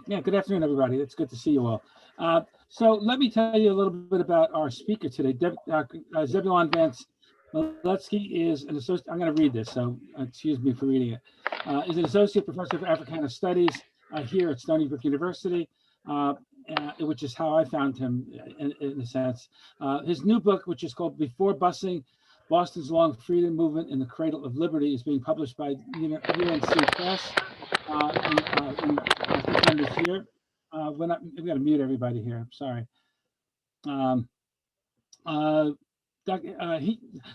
Yeah, good afternoon, everybody. It's good to see you all. So let me tell you a little bit about our speaker today. Zebulon Vance Miletsky is an associate. I'm going to read this, so excuse me for reading it. Is an associate professor of Africana Studies here at Stony Brook University, which is how I found him in a sense. His new book, which is called Before Busing, Boston's Long Freedom Movement in the Cradle of Liberty, is being published by UNC Press. In September here. We got to mute everybody here. I'm sorry. Dr.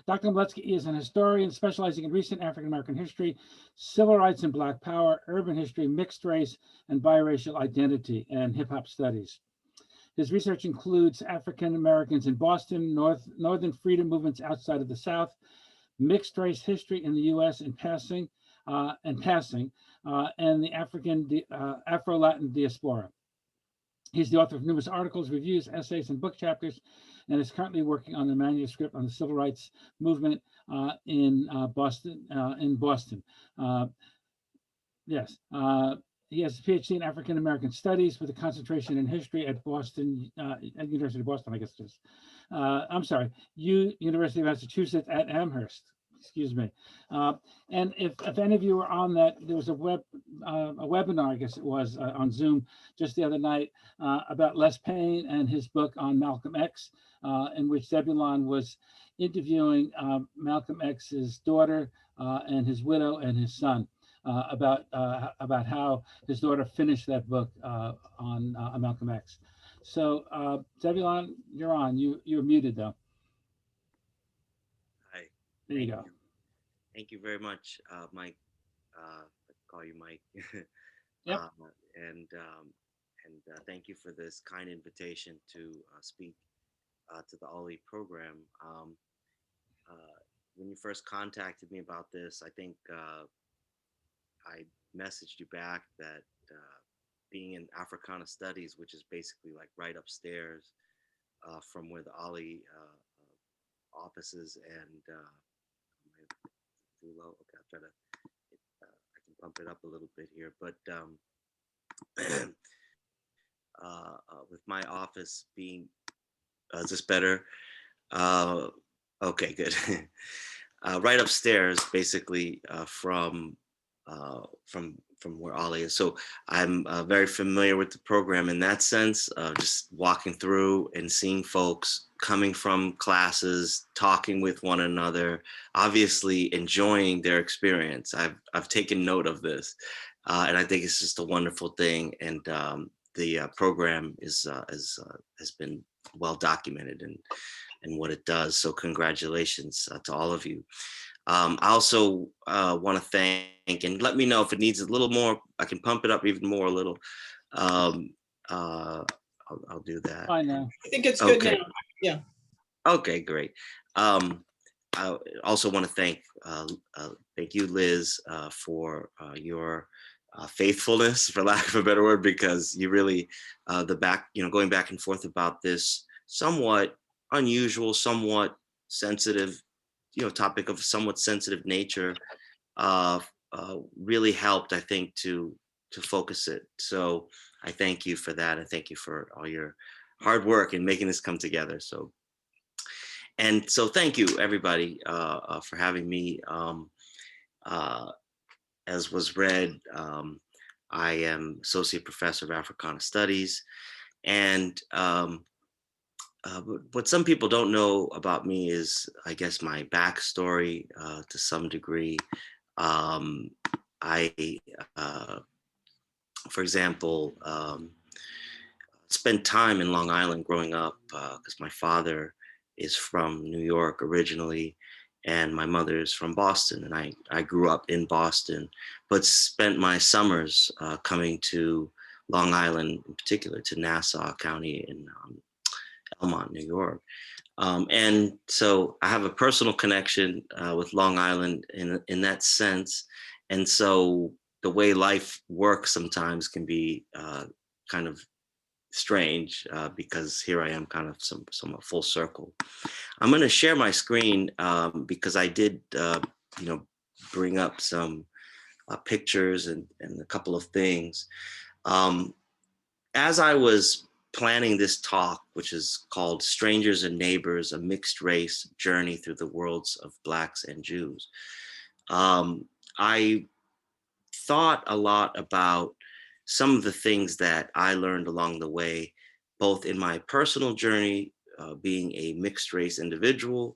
Miletsky is an historian specializing in recent African American history, civil rights and Black power, urban history, mixed race, and biracial identity, and hip hop studies. His research includes African Americans in Boston, northern freedom movements outside of the South, mixed race history in the U.S. and passing, and the Afro-Latin diaspora. He's the author of numerous articles, reviews, essays, and book chapters, and is currently working on a manuscript on the civil rights movement in Boston. Yes. He has a PhD in African American Studies with a concentration in history at Boston, at University of Boston, I guess it is. I'm sorry, University of Massachusetts at Amherst. Excuse me. And if any of you were on that, there was a webinar, I guess it was, on Zoom just the other night about Les Payne and his book on Malcolm X, in which Zebulon was interviewing Malcolm X's daughter and his widow and his son about how his daughter finished that book on Malcolm X. So Zebulon, you're on. You're muted though. Hi. There you go. Thank you very much, Mike. I call you Mike. Yep. And thank you for this kind invitation to speak to the OLLI program. When you first contacted me about this, I think I messaged you back that being in Africana Studies, which is basically like right upstairs from where the OLLI offices and too low. Okay, I'll try to. I can pump it up a little bit here, but with my office being, is this better? Okay, good. Right upstairs, basically from where OLLI is. So I'm very familiar with the program in that sense, just walking through and seeing folks coming from classes, talking with one another, obviously enjoying their experience. I've taken note of this, and I think it's just a wonderful thing. And the program has been well documented and what it does. So congratulations to all of you. I also want to thank, and let me know if it needs a little more. I can pump it up even more a little. I'll do that. Fine now. I think it's good now. Yeah. Okay, great. I also want to thank you, Liz, for your faithfulness, for lack of a better word, because you really going back and forth about this somewhat unusual, somewhat sensitive, topic of somewhat sensitive nature, really helped, I think, to focus it. So I thank you for that. I thank you for all your hard work in making this come together. So thank you, everybody, for having me. As was read, I am Associate Professor of Africana Studies. And what some people don't know about me is, I guess, my backstory to some degree. For example, spent time in Long Island growing up because my father is from New York originally, and my mother is from Boston, and I grew up in Boston, but spent my summers coming to Long Island, in particular to Nassau County in Elmont, New York. And so I have a personal connection with Long Island in that sense. And so the way life works sometimes can be kind of strange because here I am kind of somewhat full circle. I'm going to share my screen because I did, bring up some pictures and a couple of things. As I was planning this talk, which is called Strangers and Neighbors, a Mixed Race Journey Through the Worlds of Blacks and Jews, I thought a lot about some of the things that I learned along the way, both in my personal journey, being a mixed race individual,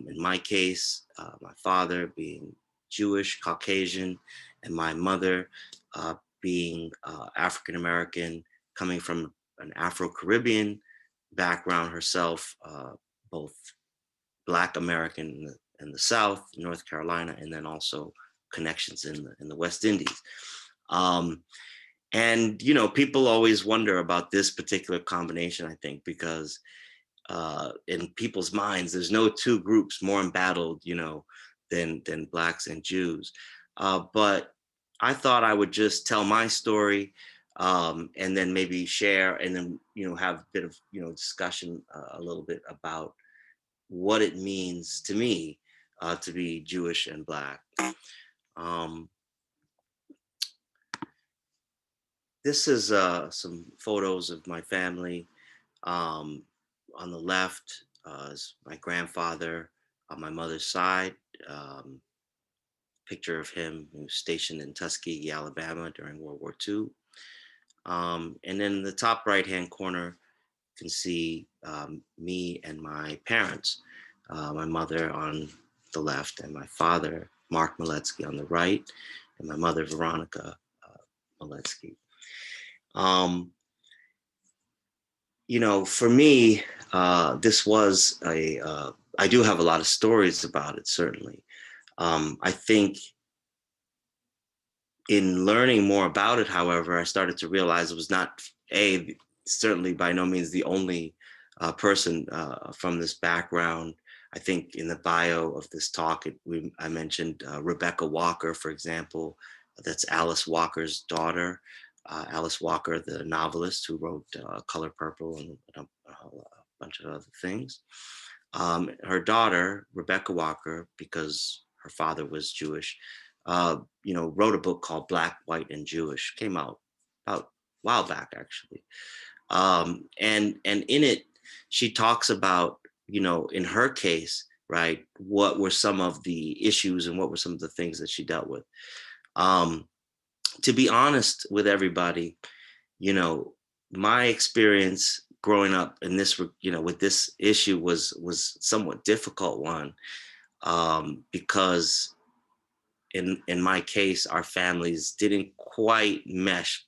in my case, my father being Jewish, Caucasian, and my mother being African-American, coming from an Afro-Caribbean background herself, both Black American in the South, North Carolina, and then also connections in the West Indies. And, you know, people always wonder about this particular combination, I think, because in people's minds, there's no two groups more embattled, you know, than Blacks and Jews. But I thought I would just tell my story, and then maybe share, and then, you know, have a bit of, you know, discussion a little bit about what it means to me to be Jewish and Black. This is some photos of my family. On the left is my grandfather on my mother's side. Picture of him who was stationed in Tuskegee, Alabama during World War II. And then in the top right-hand corner, you can see me and my parents, my mother on the left and my father, Mark Miletsky, on the right, and my mother, Veronica Miletsky. You know, for me, this was I do have a lot of stories about it, certainly. I think in learning more about it, however, I started to realize it was not certainly by no means the only person from this background. I think in the bio of this talk, I mentioned Rebecca Walker, for example. That's Alice Walker's daughter. Alice Walker, the novelist who wrote Color Purple and a bunch of other things. Her daughter, Rebecca Walker, because her father was Jewish, you know, wrote a book called Black, White, and Jewish. Came out about a while back, actually. And in it, she talks about, you know, in her case, right, what were some of the issues and what were some of the things that she dealt with. To be honest with everybody, you know, my experience growing up in this, you know, with this issue was somewhat difficult one, because in my case, our families didn't quite mesh.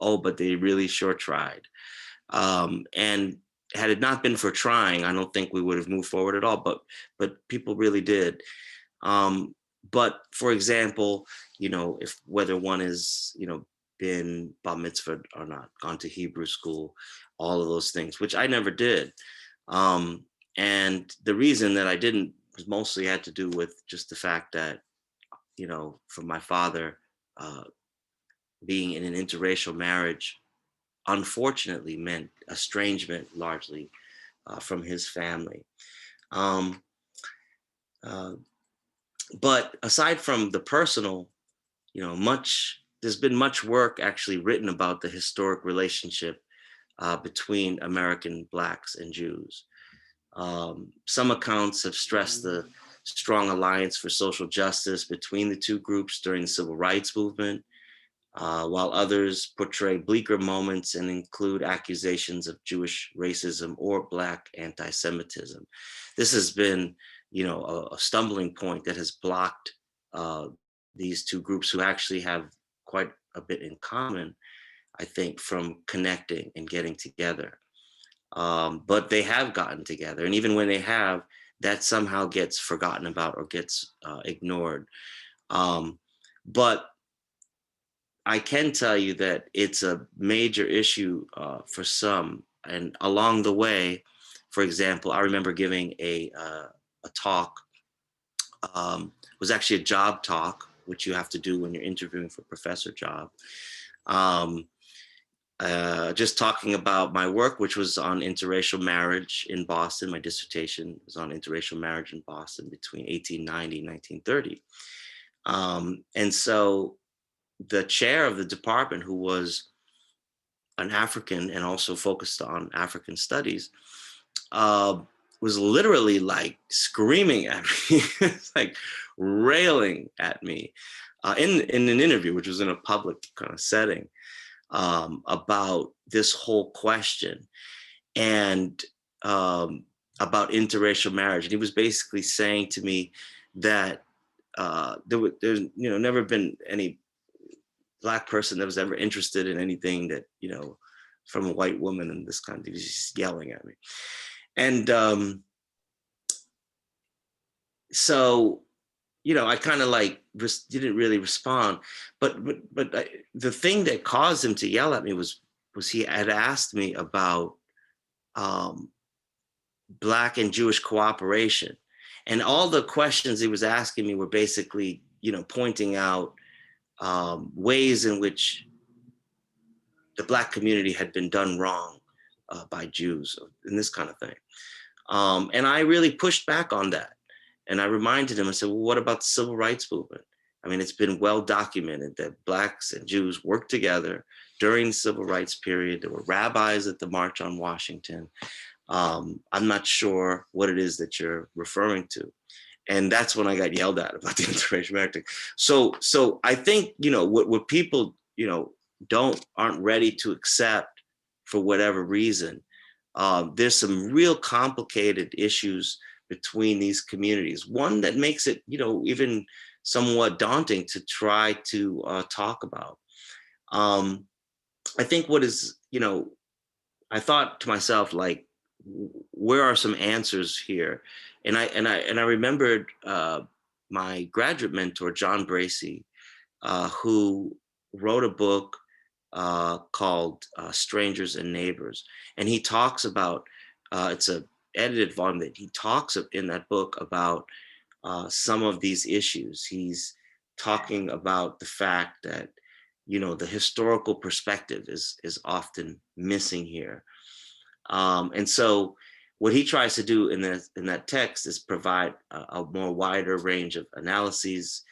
Oh, but they really sure tried. And had it not been for trying, I don't think we would have moved forward at all. But people really did. But for example, you know, if whether one is, you know, been bar mitzvah or not, gone to Hebrew school, all of those things, which I never did. And the reason that I didn't was mostly had to do with just the fact that, you know, for my father, being in an interracial marriage, unfortunately meant estrangement largely from his family. But aside from the personal, you know, there's been much work actually written about the historic relationship between American Blacks and Jews. Some accounts have stressed the strong alliance for social justice between the two groups during the Civil Rights Movement, while others portray bleaker moments and include accusations of Jewish racism or Black anti-Semitism. This has been, you know, a stumbling point that has blocked these two groups, who actually have quite a bit in common, I think, from connecting and getting together. But they have gotten together, and even when they have, that somehow gets forgotten about or gets ignored. But I can tell you that it's a major issue for some. And along the way, for example, I remember giving a talk. Was actually a job talk, which you have to do when you're interviewing for a professor job. Just talking about my work, which was on interracial marriage in Boston. My dissertation was on interracial marriage in Boston between 1890 and 1930. And so the chair of the department, who was an African and also focused on African studies, was literally like screaming at me, like railing at me in an interview, which was in a public kind of setting, about this whole question and about interracial marriage. And he was basically saying to me that there's never been any Black person that was ever interested in anything that, from a white woman in this country. He was just yelling at me. And so, I kind of like didn't really respond, but the thing that caused him to yell at me was he had asked me about Black and Jewish cooperation, and all the questions he was asking me were basically, pointing out ways in which the Black community had been done wrong by Jews and this kind of thing. And I really pushed back on that. And I reminded him, I said, well, what about the civil rights movement? I mean, it's been well documented that Blacks and Jews worked together during the civil rights period. There were rabbis at the March on Washington. I'm not sure what it is that you're referring to. And that's when I got yelled at about the interracial marriage. So I think, what people, aren't ready to accept for whatever reason, there's some real complicated issues between these communities. One that makes it, even somewhat daunting to try to talk about. I think what is, I thought to myself, like, where are some answers here? And I remembered my graduate mentor, John Bracey, who wrote a book called Strangers and Neighbors. And he talks about, it's a edited volume that he talks in that book about some of these issues. He's talking about the fact that, the historical perspective is often missing here. And so what he tries to do in that text is provide a more wider range of analyses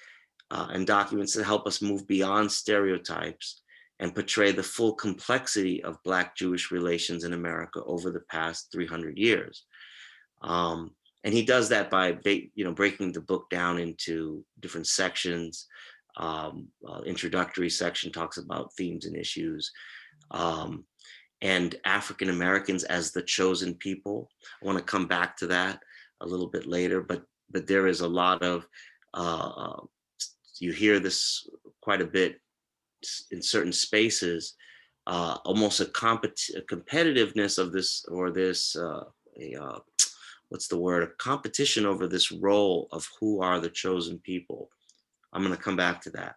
and documents that help us move beyond stereotypes and portray the full complexity of Black-Jewish relations in America over the past 300 years. And he does that by breaking the book down into different sections. Introductory section talks about themes and issues. And African Americans as the chosen people. I want to come back to that a little bit later, but there is a lot of, you hear this quite a bit in certain spaces, almost a competitiveness of this, or this, what's the word? A competition over this role of who are the chosen people. I'm going to come back to that.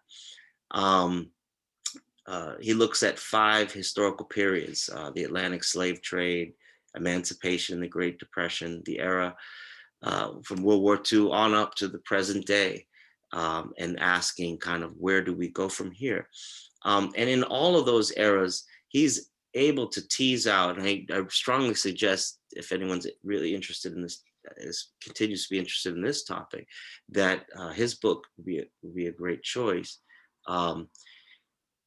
He looks at 5 historical periods: the Atlantic slave trade, emancipation, the Great Depression, the era from World War II on up to the present day, and asking kind of, where do we go from here? And in all of those eras, he's able to tease out, and I strongly suggest, if anyone's really interested in this, continues to be interested in this topic, that his book would be a great choice.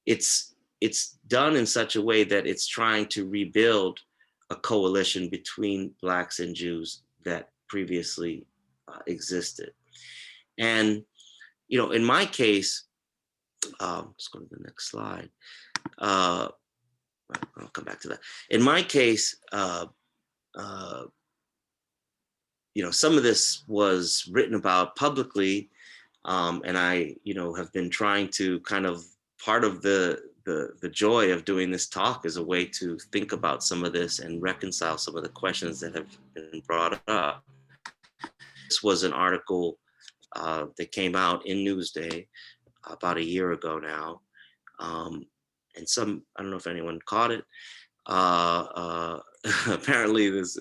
It's done in such a way that it's trying to rebuild a coalition between Blacks and Jews that previously existed. And, in my case, let's go to the next slide. I'll come back to that. In my case, some of this was written about publicly, and I, have been trying to kind of, part of the joy of doing this talk is a way to think about some of this and reconcile some of the questions that have been brought up. This was an article that came out in Newsday about a year ago now. And I don't know if anyone caught it. Apparently it's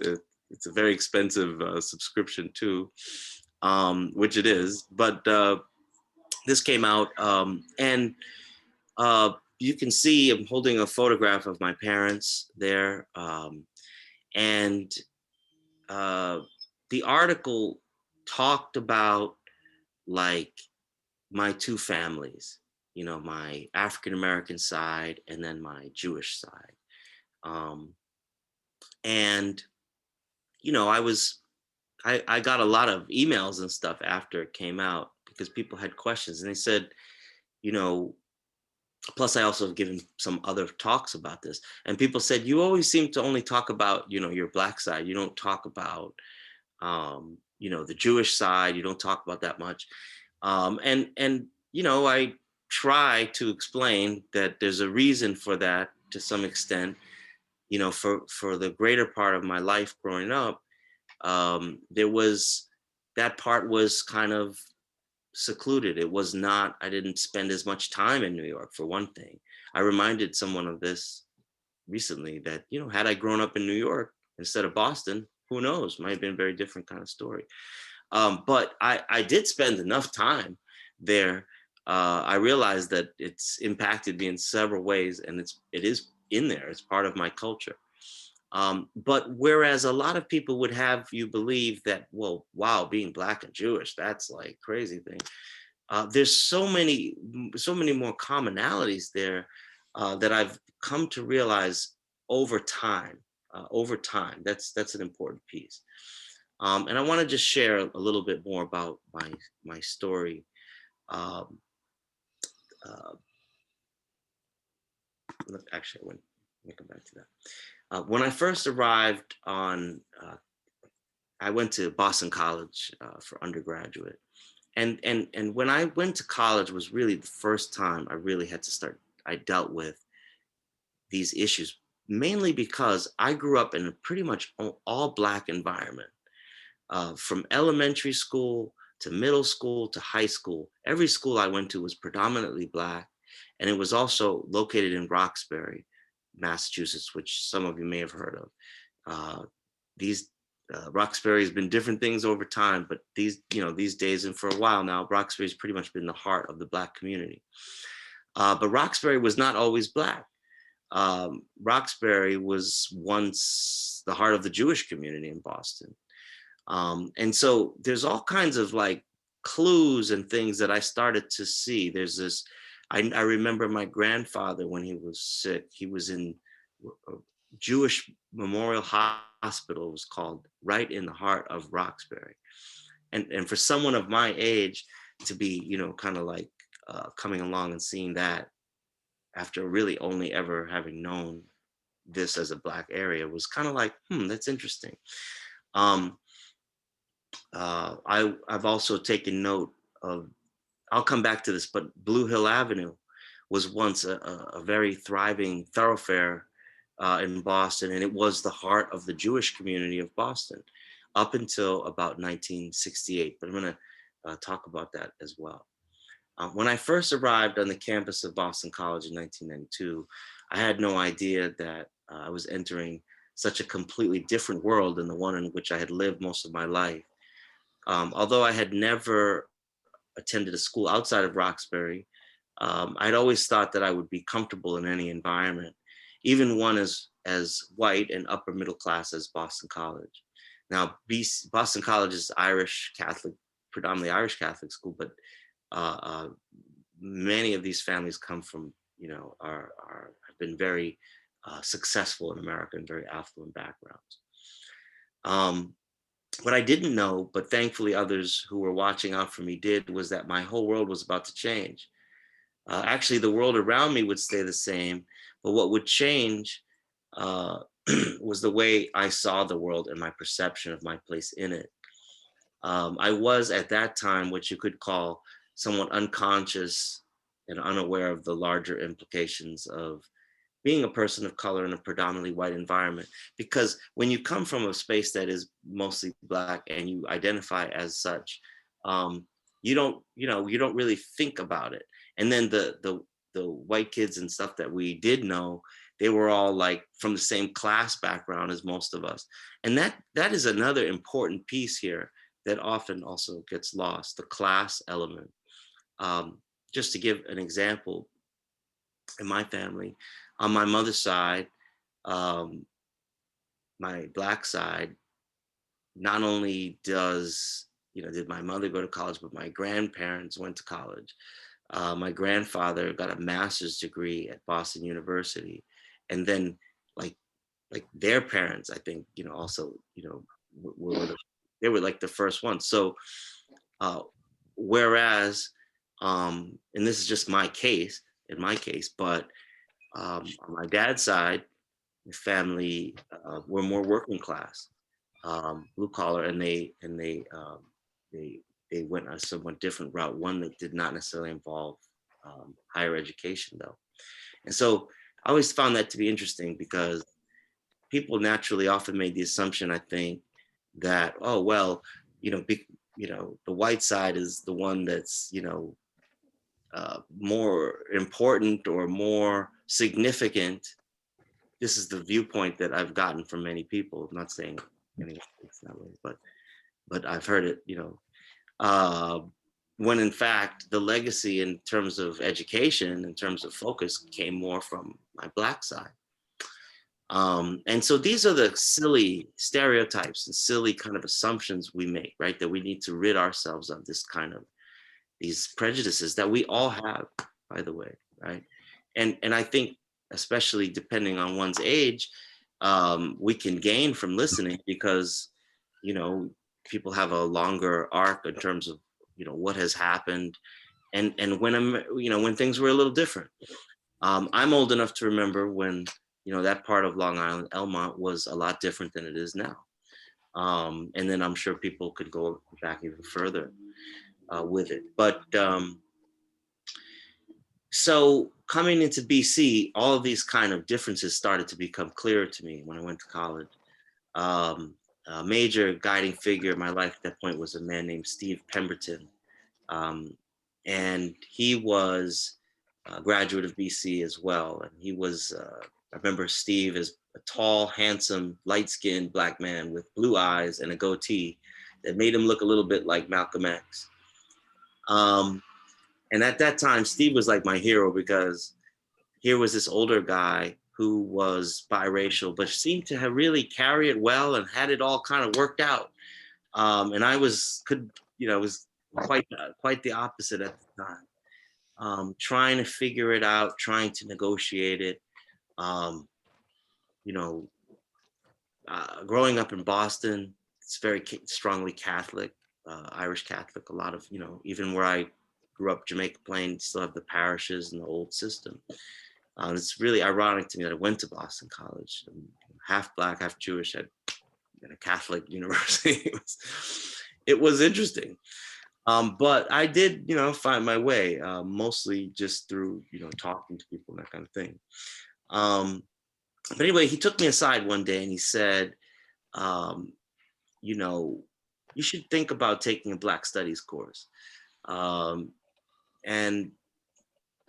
a very expensive subscription too, which it is, but this came out, and you can see I'm holding a photograph of my parents there. And the article talked about, like, my 2 families, my African-American side and then my Jewish side. And, you know, I got a lot of emails and stuff after it came out because people had questions and they said, you know, plus I also have given some other talks about this, and people said, you always seem to only talk about, you know, your Black side. You don't talk about, you know, the Jewish side. You don't talk about that much. And, you know, I try to explain that there's a reason for that to some extent. You know, for the greater part of my life growing up, there was, that part was kind of secluded. It was not, I didn't spend as much time in New York, for one thing. I reminded someone of this recently that, you know, had I grown up in New York instead of Boston, who knows, might have been a very different kind of story. But I did spend enough time there. I realized that it's impacted me in several ways, and it is in there. It's part of my culture. But whereas a lot of people would have you believe that, well, wow, being Black and Jewish, that's like crazy thing. There's so many more commonalities there that I've come to realize over time. Over time, that's an important piece. And I want to just share a little bit more about my story. Um, uh, Actually, let me come back to that. When I first arrived I went to Boston College for undergraduate. And when I went to college was really the first time I really had to start, I dealt with these issues, mainly because I grew up in a pretty much all Black environment. From elementary school to middle school to high school, every school I went to was predominantly Black. And it was also located in Roxbury, Massachusetts, which some of you may have heard of. These Roxbury has been different things over time, but these days and for a while now, Roxbury has pretty much been the heart of the Black community. But Roxbury was not always Black. Roxbury was once the heart of the Jewish community in Boston. And so there's all kinds of like clues and things that I started to see. There's this, I remember my grandfather when he was sick, he was in a Jewish Memorial Hospital, it was called, right in the heart of Roxbury. And for someone of my age to be, you know, kind of like coming along and seeing that after really only ever having known this as a Black area was kind of like, that's interesting. I've also taken note of, I'll come back to this, but Blue Hill Avenue was once a very thriving thoroughfare in Boston, and it was the heart of the Jewish community of Boston up until about 1968. But I'm going to talk about that as well. When I first arrived on the campus of Boston College in 1992, I had no idea that I was entering such a completely different world than the one in which I had lived most of my life. Although I had never attended a school outside of Roxbury, I'd always thought that I would be comfortable in any environment, even one as white and upper middle class as Boston College. Now, Boston College is Irish Catholic, predominantly Irish Catholic school, but many of these families come from, you know, have been very successful in America and very affluent backgrounds. What I didn't know, but thankfully others who were watching out for me did, was that my whole world was about to change. Actually, the world around me would stay the same, but what would change was the way I saw the world and my perception of my place in it. I was at that time what you could call somewhat unconscious and unaware of the larger implications of being a person of color in a predominantly white environment. Because when you come from a space that is mostly Black and you identify as such, you don't really think about it. And then the white kids and stuff that we did know, they were all like from the same class background as most of us. And that is another important piece here that often also gets lost, the class element. Just to give an example, in my family, on my mother's side, my Black side, not only did my mother go to college, but my grandparents went to college. My grandfather got a master's degree at Boston University. And then like like their parents, I think, also, they were like the first ones. So, whereas, and this is just in my case, but on my dad's side, the family were more working class, blue collar, and they went a somewhat different route, one that did not necessarily involve higher education, though. And so I always found that to be interesting, because people naturally often made the assumption, I think, that, oh, well, the white side is the one that's, more important or more significant. This is the viewpoint that I've gotten from many people. I'm not saying anyone thinks that way, but I've heard it, when in fact the legacy in terms of education, in terms of focus, came more from my Black side. And so these are the silly stereotypes and silly kind of assumptions we make, right? That we need to rid ourselves of these prejudices that we all have, by the way, right? And I think, especially depending on one's age, we can gain from listening, because, people have a longer arc in terms of, what has happened, and when things were a little different. I'm old enough to remember when, that part of Long Island, Elmont, was a lot different than it is now. And then I'm sure people could go back even further with it. But so coming into BC, all of these kind of differences started to become clearer to me when I went to college. A major guiding figure in my life at that point was a man named Steve Pemberton. And he was a graduate of BC as well. And he was, I remember Steve as a tall, handsome, light-skinned Black man with blue eyes and a goatee that made him look a little bit like Malcolm X. And at that time, Steve was like my hero, because here was this older guy who was biracial, but seemed to have really carry it well and had it all kind of worked out. And I was quite the opposite at the time, trying to figure it out, trying to negotiate it. Growing up in Boston, it's very strongly Catholic, Irish Catholic. A lot of, even where I grew up, Jamaica Plain, still have the parishes and the old system. It's really ironic to me that I went to Boston College. I'm half Black, half Jewish at a Catholic university. It was interesting. But I did, find my way, mostly just through, talking to people and that kind of thing. But anyway, he took me aside one day and he said, you should think about taking a Black Studies course. And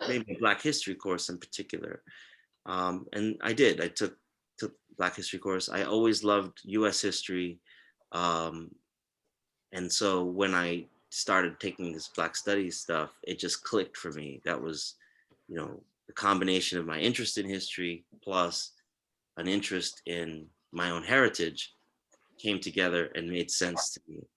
maybe a Black History course in particular. And I did. I took Black History course. I always loved US history. And so when I started taking this Black Studies stuff, it just clicked for me. That was, the combination of my interest in history plus an interest in my own heritage came together and made sense to me.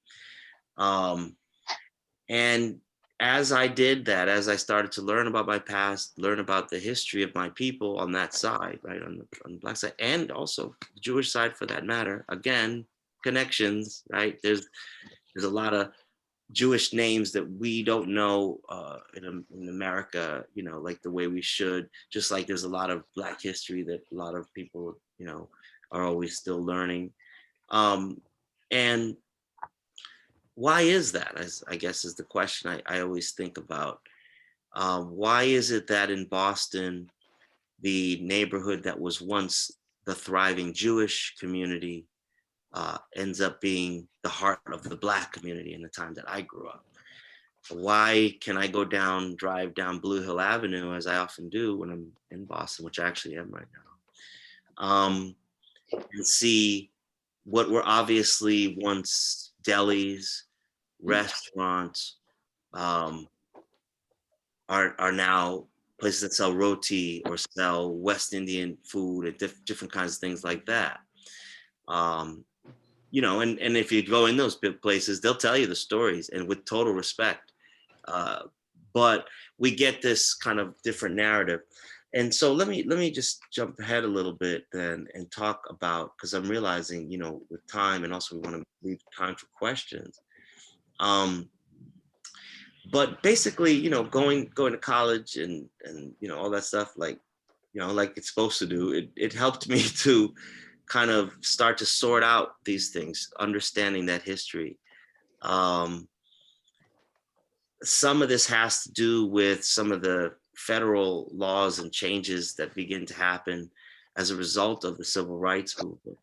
And as I did that, as I started to learn about my past, learn about the history of my people on that side, right, on the Black side, and also the Jewish side for that matter, again, connections, right? There's a lot of Jewish names that we don't know in America, like the way we should, just like there's a lot of Black history that a lot of people, are always still learning. And why is that? I guess is the question I always think about. Why is it that in Boston, the neighborhood that was once the thriving Jewish community ends up being the heart of the Black community in the time that I grew up? Why can I drive down Blue Hill Avenue, as I often do when I'm in Boston, which I actually am right now, and see what were obviously once delis, restaurants, are now places that sell roti or sell West Indian food and different kinds of things like that. And if you go in those places, they'll tell you the stories, and with total respect. But we get this kind of different narrative. And so let me just jump ahead a little bit then and talk about, because I'm realizing, you know, with time, and also we want to leave time for questions. But basically, you know, going to college and you know, all that stuff, like, you know, like it's supposed to do, it helped me to kind of start to sort out these things, understanding that history. Some of this has to do with some of the federal laws and changes that begin to happen as a result of the civil rights movement.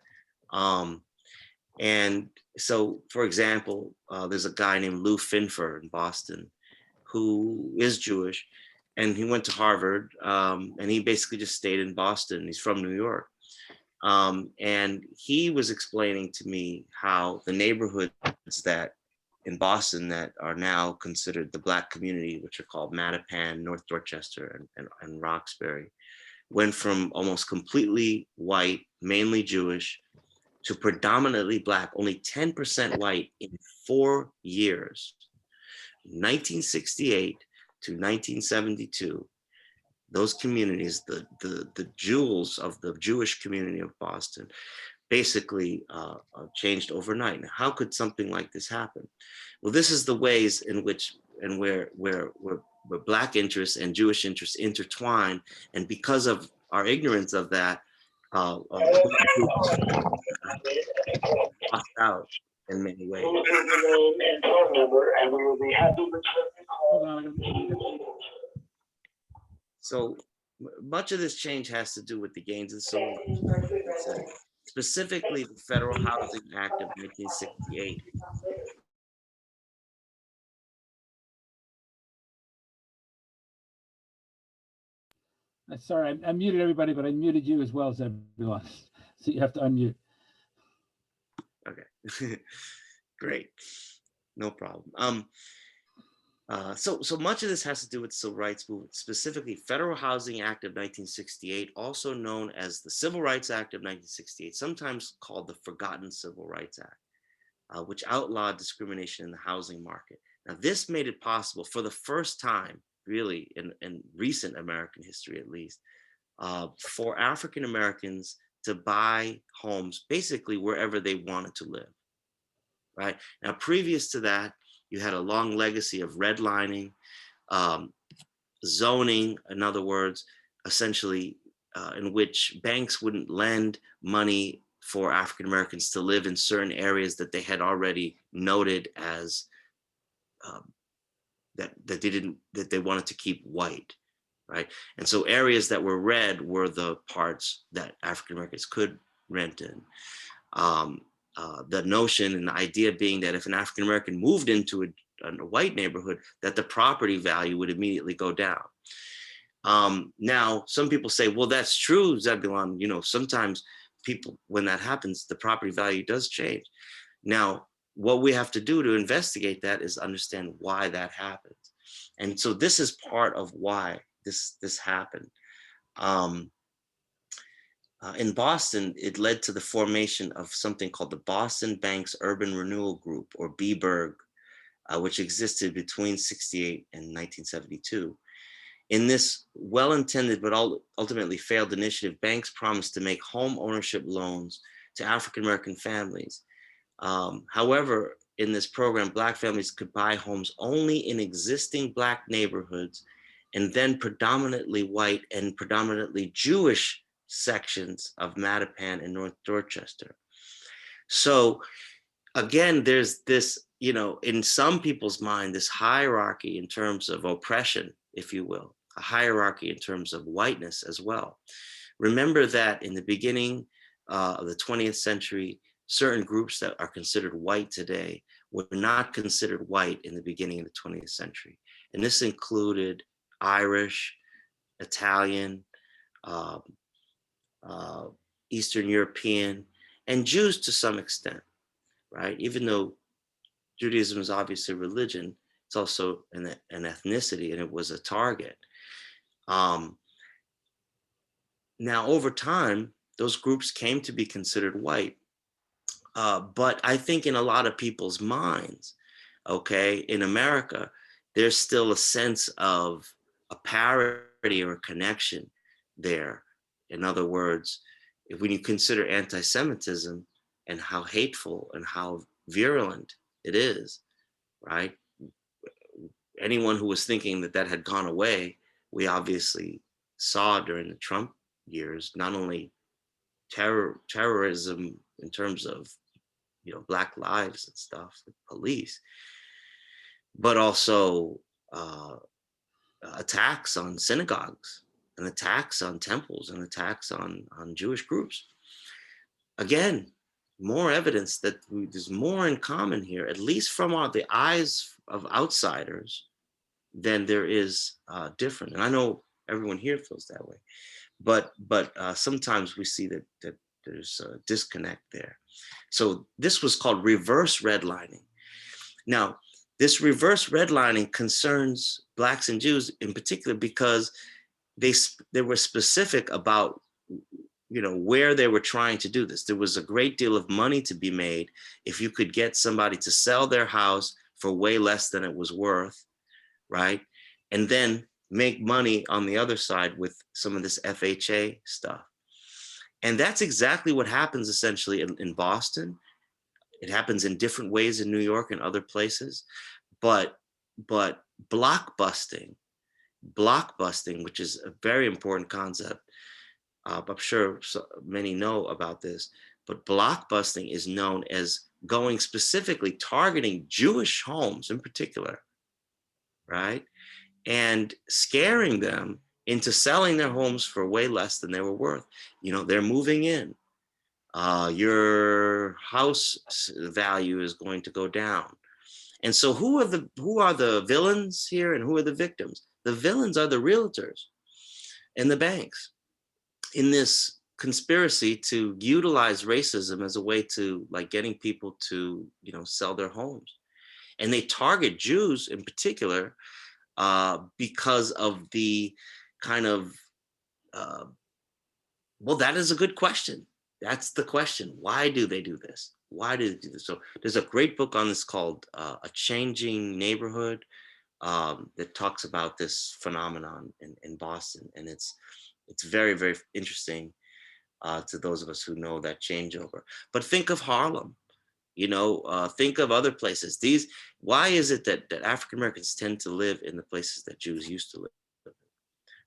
And so, for example, there's a guy named Lou Finfer in Boston who is Jewish, and he went to Harvard, and he basically just stayed in Boston. He's from New York. And he was explaining to me how the neighborhoods that in Boston that are now considered the Black community, which are called Mattapan, North Dorchester, and Roxbury, went from almost completely white, mainly Jewish, to predominantly Black, only 10% white in 4 years. 1968 to 1972, those communities, the jewels of the Jewish community of Boston, basically changed overnight. Now, how could something like this happen? Well, this is the ways in which and where Black interests and Jewish interests intertwine, and because of our ignorance of that, lost out in many ways. So much of this change has to do with the gains of civil rights, specifically the Federal Housing Act of 1968. Sorry, I muted everybody, but I muted you as well, Zebulon. So you have to unmute. Okay, great, no problem. So much of this has to do with the civil rights movement, specifically Federal Housing Act of 1968, also known as the Civil Rights Act of 1968, sometimes called the Forgotten Civil Rights Act, which outlawed discrimination in the housing market. Now, this made it possible for the first time, really in recent American history at least, for African Americans to buy homes basically wherever they wanted to live, right? Now, previous to that, you had a long legacy of redlining, zoning, in other words, essentially in which banks wouldn't lend money for African Americans to live in certain areas that they had already noted as that they wanted to keep white, right? And so areas that were red were the parts that African Americans could rent in. The notion and the idea being that if an African American moved into a white neighborhood, that the property value would immediately go down. Now, some people say, well, that's true, Zebulon. You know, sometimes people, when that happens, the property value does change. Now, what we have to do to investigate that is understand why that happens. And so this is part of why this happened. In Boston, it led to the formation of something called the Boston Banks Urban Renewal Group, or BBURG, which existed between 1968 and 1972. In this well-intended but ultimately failed initiative, banks promised to make home ownership loans to African-American families. However, in this program, Black families could buy homes only in existing Black neighborhoods, and then predominantly white and predominantly Jewish sections of Mattapan and North Dorchester. So again, there's this, you know, in some people's mind, this hierarchy in terms of oppression, if you will, a hierarchy in terms of whiteness as well. Remember that in the beginning of the 20th century, certain groups that are considered white today were not considered white in the beginning of the 20th century. And this included Irish, Italian, Eastern European, and Jews to some extent, right? Even though Judaism is obviously a religion, it's also an ethnicity, and it was a target. Now, over time, those groups came to be considered white. But I think in a lot of people's minds, okay, in America, there's still a sense of a parity or a connection there. In other words, when you consider anti-Semitism and how hateful and how virulent it is, right? Anyone who was thinking that that had gone away, we obviously saw during the Trump years, not only terrorism in terms of, Black lives and stuff, with police, but also attacks on synagogues and attacks on temples and attacks on Jewish groups. Again, more evidence that there's more in common here, at least from the eyes of outsiders, than there is different. And I know everyone here feels that way, but sometimes we see that there's a disconnect there. So this was called reverse redlining. Now, this reverse redlining concerns Blacks and Jews in particular because they were specific about, where they were trying to do this. There was a great deal of money to be made if you could get somebody to sell their house for way less than it was worth, right? And then make money on the other side with some of this FHA stuff. And that's exactly what happens essentially in Boston. It happens in different ways in New York and other places, but blockbusting, which is a very important concept. I'm sure many know about this, but blockbusting is known as going specifically targeting Jewish homes in particular, right? And scaring them into selling their homes for way less than they were worth. They're moving in. Your house value is going to go down. And so who are the villains here and who are the victims? The villains are the realtors and the banks in this conspiracy to utilize racism as a way to getting people to, sell their homes. And they target Jews in particular because of the kind of, well, that is a good question. That's the question. Why do they do this? Why do they do this? So there's a great book on this called A Changing Neighborhood that talks about this phenomenon in Boston. And it's very, very interesting to those of us who know that changeover. But think of Harlem, think of other places. Why is it that African Americans tend to live in the places that Jews used to live in,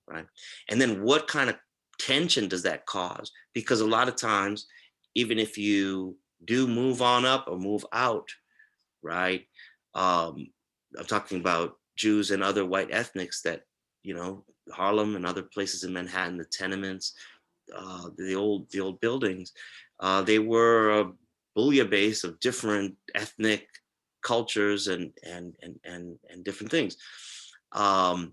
right? And then what kind of tension does that cause? Because a lot of times, even if you do move on up or move out, right? I'm talking about Jews and other white ethnics that, Harlem and other places in Manhattan, the tenements, the old buildings, they were a bouillabaisse of different ethnic cultures and different things. But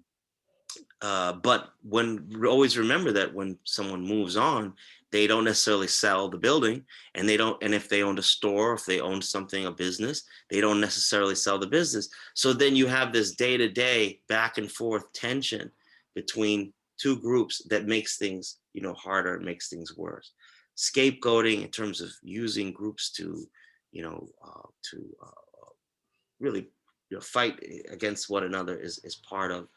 always remember that when someone moves on, they don't necessarily sell the building, and if they owned a store, if they owned something, a business, they don't necessarily sell the business. So then you have this day-to-day back and forth tension between two groups that makes things, harder, and makes things worse. Scapegoating in terms of using groups to, really fight against one another is part of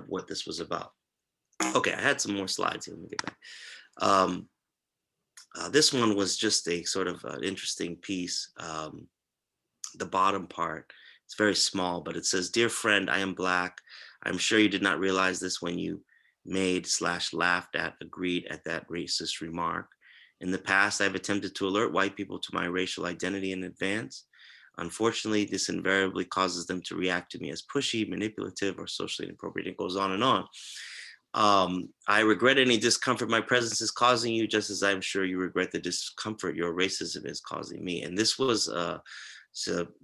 what this was about. Okay, I had some more slides here. Let me get back. This one was just a sort of interesting piece. The bottom part, it's very small, but it says, "Dear friend, I am Black. I'm sure you did not realize this when you made/laughed at, agreed at that racist remark. In the past, I've attempted to alert white people to my racial identity in advance. Unfortunately, this invariably causes them to react to me as pushy, manipulative, or socially inappropriate." It goes on and on. "I regret any discomfort my presence is causing you, just as I'm sure you regret the discomfort your racism is causing me." And this was a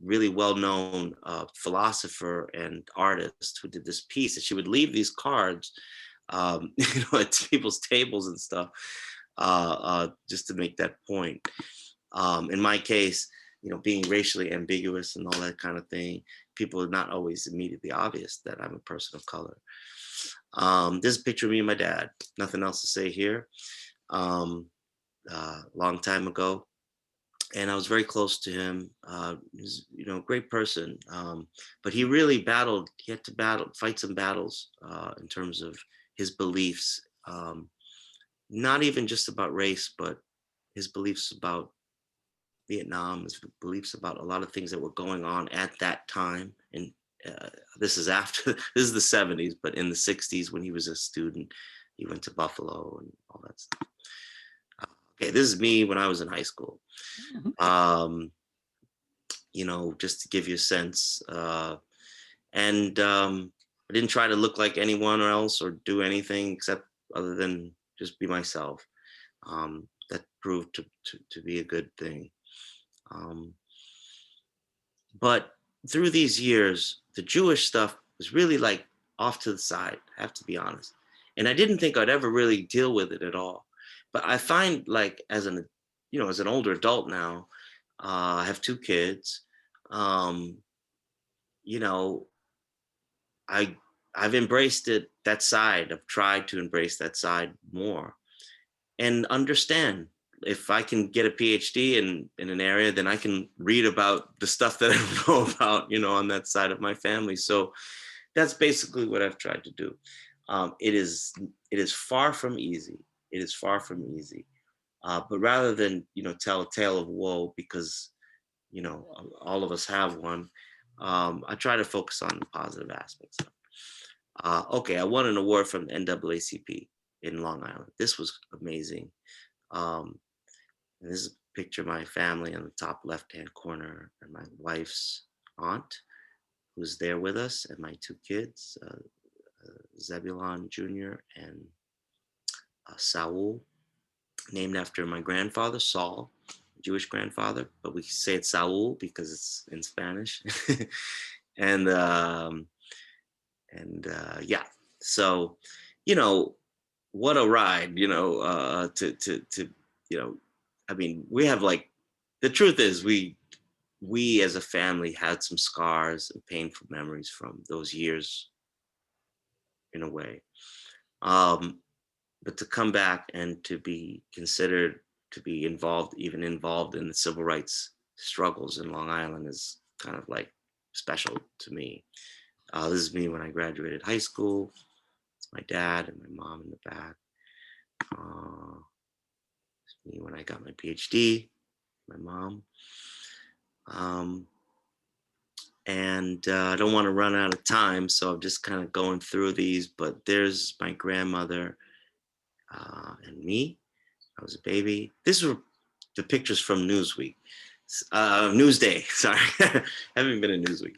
really well-known philosopher and artist who did this piece. And she would leave these cards, at people's tables and stuff, just to make that point. In my case, being racially ambiguous and all that kind of thing, people are not always immediately obvious that I'm a person of color. This is a picture of me and my dad. Nothing else to say here. Long time ago. And I was very close to him. He's, a great person. But he really battled, he had to fight some battles in terms of his beliefs. not even just about race, but his beliefs about Vietnam, his beliefs about a lot of things that were going on at that time. And this is after, this is the 70s, but in the 60s when he was a student, he went to Buffalo and all that stuff. Okay, this is me when I was in high school. You know, just to give you a sense. I didn't try to look like anyone else or do anything except other than just be myself. That proved to be a good thing. But through these years, the Jewish stuff was really like off to the side, I have to be honest. And I didn't think I'd ever really deal with it at all. But I find like as an, you know, as an older adult now, I have 2 kids. You know, I've embraced it, that side. I've tried to embrace that side more and understand. If I can get a PhD in an area, then I can read about the stuff that I don't know about, you know, on that side of my family. So that's basically what I've tried to do. It is far from easy. It is far from easy. But rather than, you know, tell a tale of woe, because, you know, all of us have one, I try to focus on the positive aspects. Okay, I won an award from the NAACP in Long Island. This was amazing. And this is a picture of my family on the top left-hand corner, and my wife's aunt, who's there with us, and my 2 kids, Zebulon Jr. and Saul, named after my grandfather, Saul, Jewish grandfather, but we say it's Saul because it's in Spanish. and yeah, so, you know, what a ride, you know, to you know, I mean, we have like, the truth is we as a family had some scars and painful memories from those years in a way. But to come back and to be considered to be even involved in the civil rights struggles in Long Island is kind of like special to me. This is me when I graduated high school. It's my dad and my mom in the back. It's me when I got my PhD, my mom. I don't want to run out of time, so I'm just kind of going through these, but there's my grandmother and me. I was a baby. These were the pictures from Newsweek. Newsday, sorry. Haven't been in Newsweek.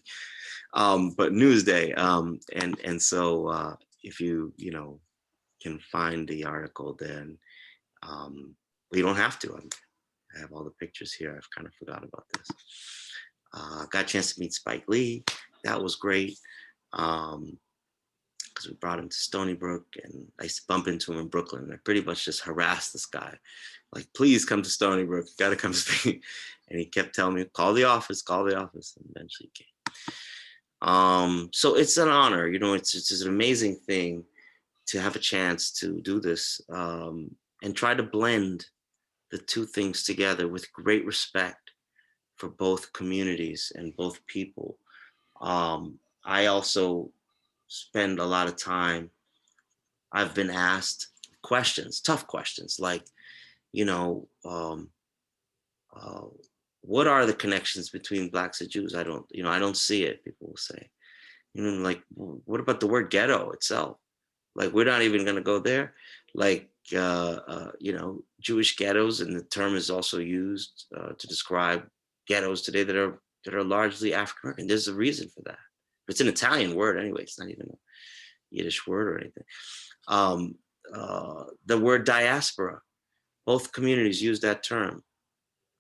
But Newsday. So if you know, can find the article, then you don't have to. I have all the pictures here. I've kind of forgot about this. Got a chance to meet Spike Lee. That was great. Because we brought him to Stony Brook, and I used to bump into him in Brooklyn. And I pretty much just harassed this guy, like, please come to Stony Brook. You got to come speak. And he kept telling me, call the office, and eventually he came. So it's an honor, you know, it's an amazing thing to have a chance to do this and try to blend the 2 things together with great respect for both communities and both people. I also spend a lot of time, I've been asked questions, tough questions, like, you know, what are the connections between Blacks and Jews? I don't see it, people will say. You know, like, what about the word ghetto itself? Like, we're not even gonna go there. Like, you know, Jewish ghettos, and the term is also used to describe ghettos today that are largely African American. There's a reason for that. It's an Italian word anyway. It's not even a Yiddish word or anything. The word diaspora, both communities use that term.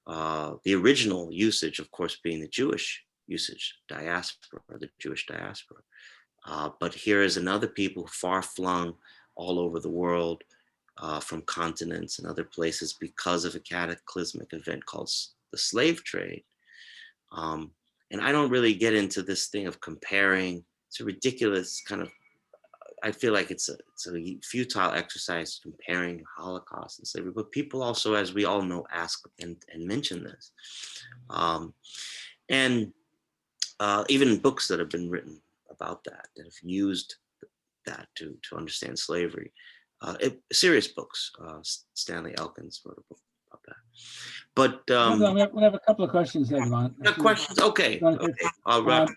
The original usage, of course, being the Jewish usage, diaspora, or the Jewish diaspora. But here is another people far flung all over the world from continents and other places because of a cataclysmic event called the slave trade. And I don't really get into this thing of comparing. It's a ridiculous kind of, I feel like it's a futile exercise comparing Holocaust and slavery, but people also, as we all know, ask and mention this. Even books that have been written about that have used that to understand slavery. serious books. Stanley Elkins wrote a book about that. But we have a couple of questions, Zebulon. questions. Okay. Okay. I'll wrap.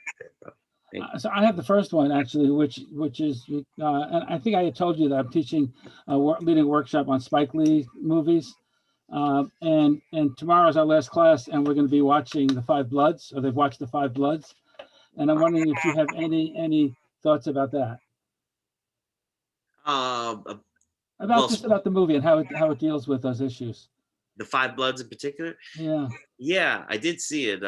So I have the first one actually, which is, and I think I had told you that I'm teaching, leading a workshop on Spike Lee movies, and tomorrow's our last class, and we're going to be watching The Five Bloods, or they've watched The Five Bloods, and I'm wondering if you have any thoughts about that. Just about the movie and how it deals with those issues. The Five Bloods in particular. Yeah. Yeah, I did see it.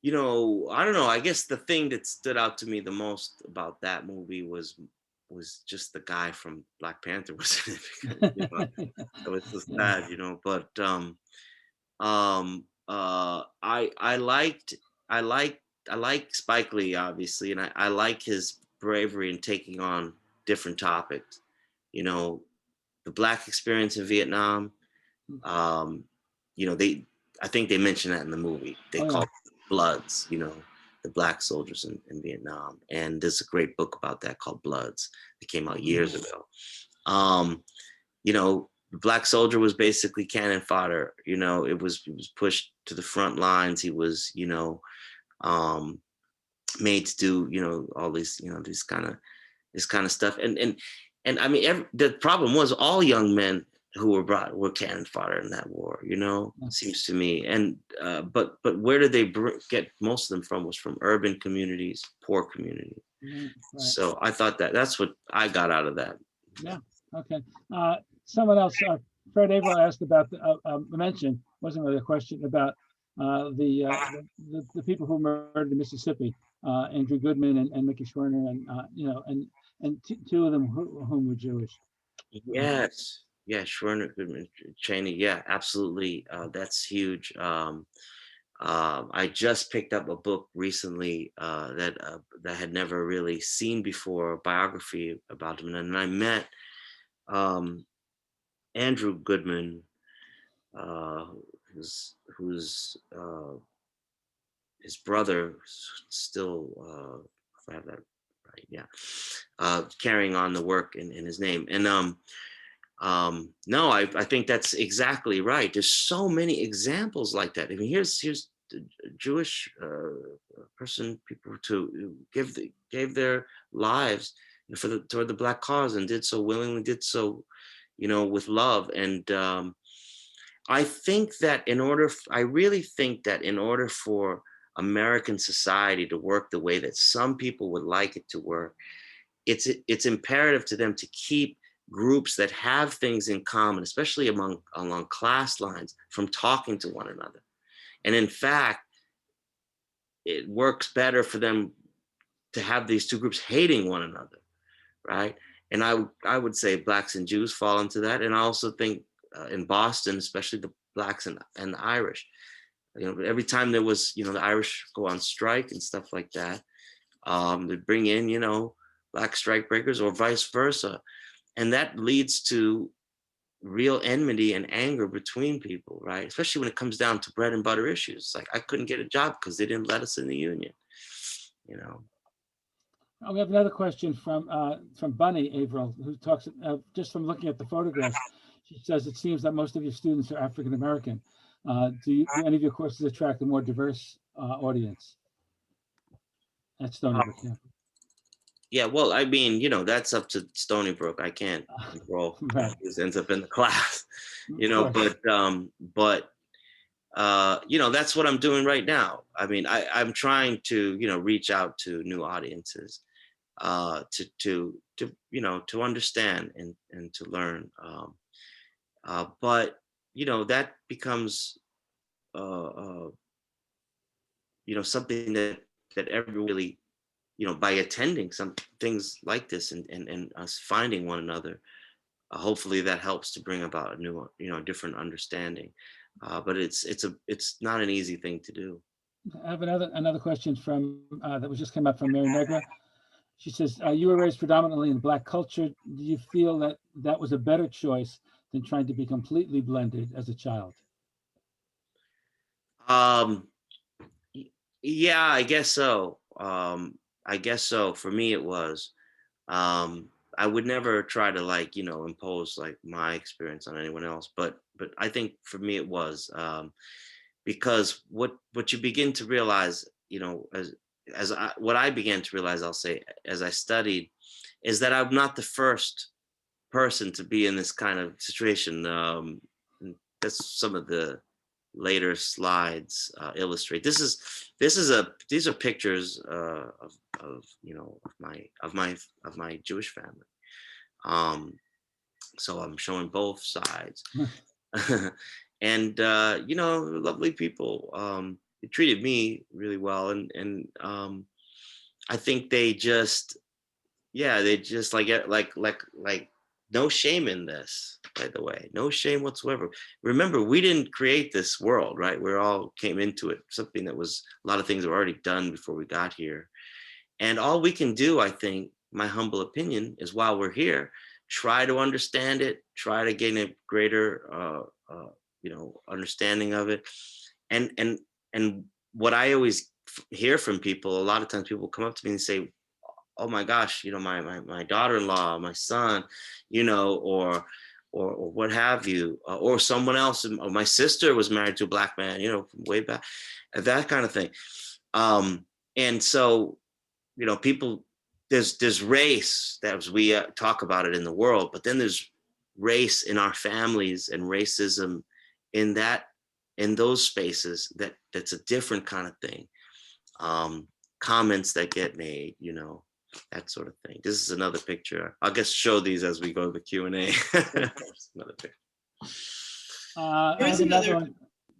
You know, I don't know. I guess the thing that stood out to me the most about that movie was just the guy from Black Panther was in it. You know, it was so sad, you know. But I like Spike Lee, obviously, and I like his bravery in taking on different topics. You know, the Black experience in Vietnam. You know, I think they mentioned that in the movie. They call it Bloods, you know, the Black soldiers in Vietnam. And there's a great book about that called Bloods. It came out years ago. You know, the Black soldier was basically cannon fodder. You know, he was pushed to the front lines. He was, you know, made to do, you know, all this, you know, this kind of stuff. And I mean, the problem was all young men who were cannon fodder in that war, you know, seems to me. And but where did they get most of them from? Was from urban communities, poor communities. Right. So I thought that's what I got out of that. Yeah. Okay. Someone else, Fred Averill asked about mention, wasn't really a question, about the people who murdered in Mississippi, Andrew Goodman and Mickey Schwerner, and you know, and two of them whom were Jewish. Yes. Yeah, Schwerner, Goodman, Cheney. Yeah, absolutely. That's huge. I just picked up a book recently that I had never really seen before, a biography about him, and I met Andrew Goodman, who's his brother, still, if I have that right, yeah, carrying on the work in his name, and no, I think that's exactly right. There's so many examples like that. I mean, here's the Jewish people to gave their lives toward the Black cause, and did so willingly, did so, you know, with love. And I think that I really think that in order for American society to work the way that some people would like it to work, it's imperative to them to keep groups that have things in common, especially along class lines, from talking to one another. And in fact, it works better for them to have these two groups hating one another, right? And I would say Blacks and Jews fall into that. And I also think in Boston, especially the Blacks and the Irish, you know, every time there was, you know, the Irish go on strike and stuff like that, they bring in, you know, Black strike breakers or vice versa. And that leads to real enmity and anger between people, right? Especially when it comes down to bread and butter issues. Like, I couldn't get a job because they didn't let us in the union, you know. We have another question from Bunny Averill, who talks, just from looking at the photographs, she says, it seems that most of your students are African American. Do any of your courses attract a more diverse audience? At Stony Brook, yeah. Yeah, well, I mean, you know, that's up to Stony Brook. I can't control right. who ends up in the class, you know, but you know, that's what I'm doing right now. I mean, I'm trying to, you know, reach out to new audiences, to you know, to understand and to learn. But, you know, that becomes, you know, something that everyone really, you know, by attending some things like this and us finding one another, hopefully that helps to bring about a new, you know, different understanding. But it's not an easy thing to do. I have another question from that was just came up from Mary Negra. She says, you were raised predominantly in Black culture. Do you feel that was a better choice than trying to be completely blended as a child? Yeah, I guess so. I guess so. For me, it was. I would never try to like, impose like my experience on anyone else. But I think for me it was, because what you begin to realize, what I began to realize, I'll say, as I studied, is that I'm not the first person to be in this kind of situation. And that's some of the later slides illustrate. These are pictures of my Jewish family. So I'm showing both sides. And lovely people. They treated me really well, and I think they just like no shame in this, by the way, no shame whatsoever. Remember, we didn't create this world, right? We all came into it, something that was, a lot of things were already done before we got here. And all we can do, I think, my humble opinion, is while we're here, try to understand it, try to gain a greater understanding of it. And what I always hear from people, a lot of times people come up to me and say, oh my gosh, my daughter-in-law, my son, or what have you, or someone else, or my sister was married to a Black man, from way back, that kind of thing. And so, people, there's race, that we talk about it in the world, but then there's race in our families, and racism in those spaces, that's a different kind of thing. Comments that get made, that sort of thing. This is another picture. I'll just show these as we go to the Q&A. Another picture. I have another one.